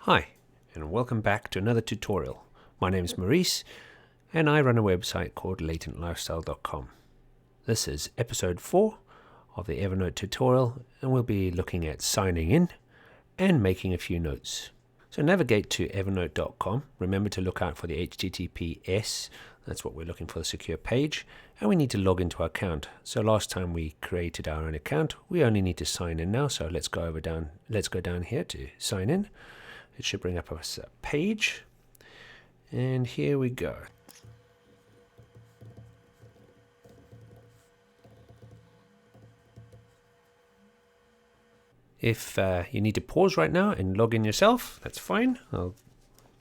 Hi, and welcome back to another tutorial. My name is Maurice, and I run a website called latentlifestyle.com. This is episode 4 of the Evernote tutorial, and we'll be looking at signing in and making a few notes. So navigate to evernote.com. Remember to look out for the HTTPS. That's what we're looking for, the secure page. And we need to log into our account. So last time we created our own account, we only need to sign in now. So let's go down here to sign in. It should bring up us a page, and here we go. If you need to pause right now and log in yourself, that's fine. I'll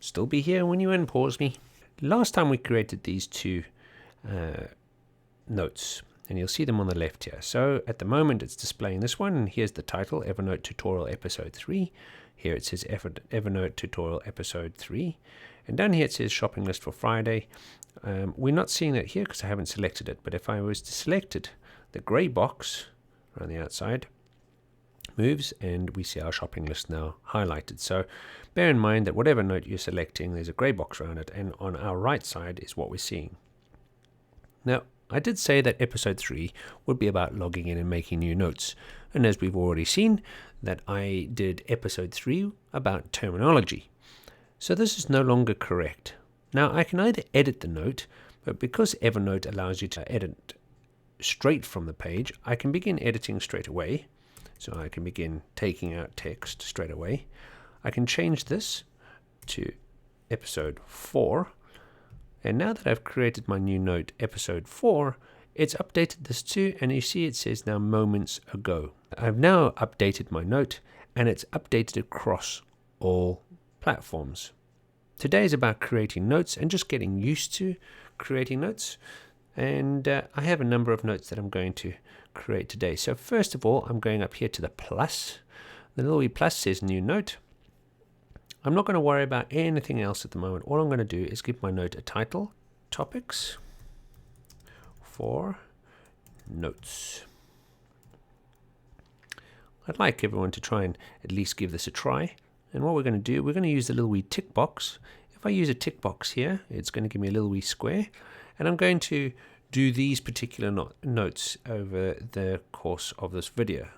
still be here when you unpause me. Last time we created these two notes, and you'll see them on the left here. So at the moment it's displaying this one, and here's the title, Evernote Tutorial Episode 3. Here it says Evernote Tutorial Episode 3. And down here it says Shopping List for Friday. We're not seeing that here because I haven't selected it, but if I was to select it, the grey box around the outside moves and we see our shopping list now highlighted. So bear in mind that whatever note you're selecting, there's a grey box around it, and on our right side is what we're seeing. Now, I did say that episode 3 would be about logging in and making new notes, and as we've already seen, that I did episode 3 about terminology. So this is no longer correct. Now I can either edit the note, but because Evernote allows you to edit straight from the page, I can begin editing straight away. So I can begin taking out text straight away. I can change this to episode 4. And now that I've created my new note, episode 4, it's updated this too, and you see it says now moments ago. I've now updated my note, and it's updated across all platforms. Today is about creating notes and just getting used to creating notes. And I have a number of notes that I'm going to create today. So first of all, I'm going up here to the plus. The little wee plus says new note. I'm not going to worry about anything else at the moment. All I'm going to do is give my note a title, topics for notes. I'd like everyone to try and at least give this a try. And what we're going to do, we're going to use the little wee tick box. If I use a tick box here, it's going to give me a little wee square. And I'm going to do these particular notes over the course of this video.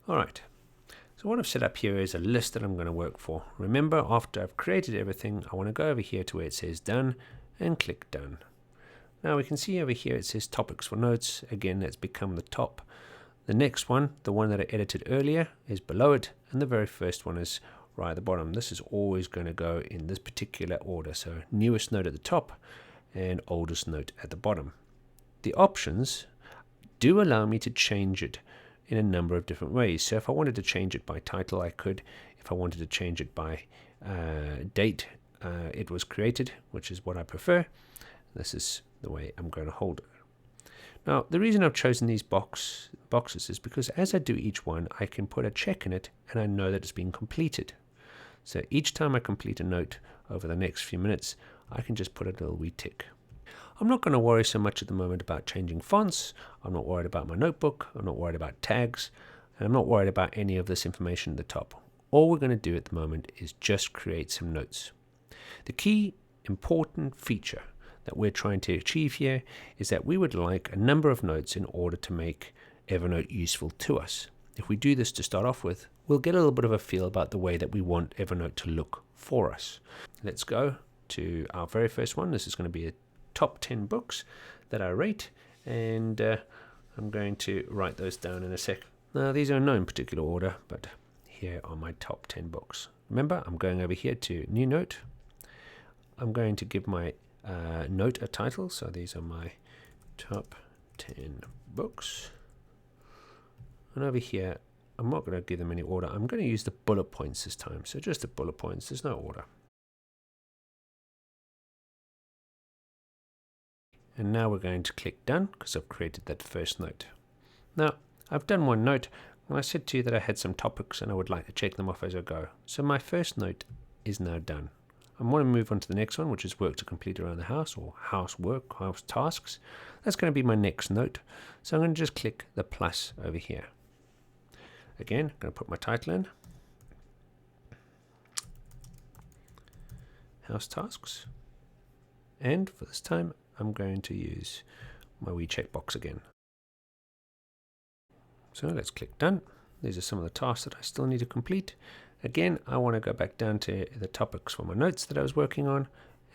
Alright, so what I've set up here is a list that I'm going to work for. Remember, after I've created everything, I want to go over here to where it says done and click done. Now we can see over here it says topics for notes. Again, that's become the top. The next one, the one that I edited earlier, is below it, and the very first one is right at the bottom. This is always going to go in this particular order. So newest note at the top and oldest note at the bottom. The options do allow me to change it in a number of different ways. So if I wanted to change it by title, I could. If I wanted to change it by date it was created, which is what I prefer, this is the way I'm going to hold it. Now, the reason I've chosen these boxes is because as I do each one, I can put a check in it and I know that it's been completed. So each time I complete a note over the next few minutes, I can just put a little wee tick. I'm not going to worry so much at the moment about changing fonts. I'm not worried about my notebook. I'm not worried about tags. And I'm not worried about any of this information at the top. All we're going to do at the moment is just create some notes. The key important feature that we're trying to achieve here is that we would like a number of notes in order to make Evernote useful to us. If we do this to start off with, we'll get a little bit of a feel about the way that we want Evernote to look for us. Let's go to our very first one. This is going to be a top 10 books that I rate, and I'm going to write those down in a sec. Now, these are in no particular order, but here are my top 10 books. Remember, I'm going over here to new note. I'm going to give my note a title, so these are my top 10 books. And over here, I'm not going to give them any order. I'm going to use the bullet points this time, so just the bullet points, there's no order. And now we're going to click done because I've created that first note. Now, I've done one note, and I said to you that I had some topics and I would like to check them off as I go. So my first note is now done. I want to move on to the next one, which is work to complete around the house, or housework, house tasks. That's going to be my next note. So I'm going to just click the plus over here. Again, I'm going to put my title in. House tasks. And for this time, I'm going to use my wee checkbox again. So let's click done. These are some of the tasks that I still need to complete. Again, I want to go back down to the topics for my notes that I was working on,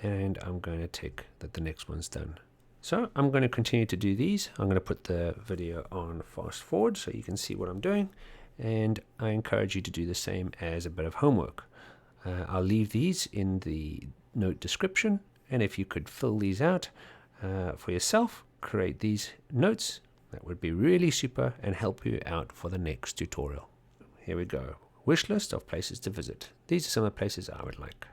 and I'm going to tick that the next one's done. So I'm going to continue to do these. I'm going to put the video on fast forward so you can see what I'm doing, and I encourage you to do the same as a bit of homework. I'll leave these in the note description, and if you could fill these out for yourself, create these notes, that would be really super and help you out for the next tutorial. Here we go. Wish list of places to visit. These are some of the places I would like.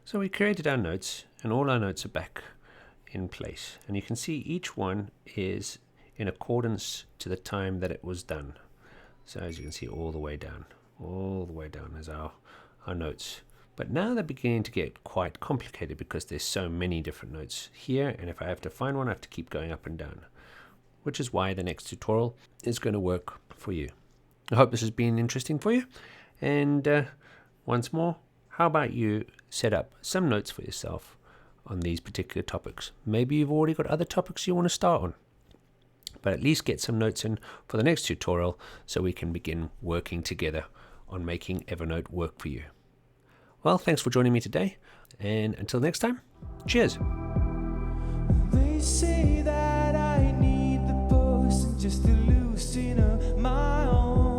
So we created our notes, and all our notes are back in place. And you can see each one is in accordance to the time that it was done. So as you can see, all the way down is our notes. But now they're beginning to get quite complicated because there's so many different notes here. And if I have to find one, I have to keep going up and down, which is why the next tutorial is going to work for you. I hope this has been interesting for you. And once more, how about you set up some notes for yourself on these particular topics? Maybe you've already got other topics you want to start on, but at least get some notes in for the next tutorial so we can begin working together on making Evernote work for you. Well, thanks for joining me today, and until next time, cheers. They say that I need the post just to loosen up my own.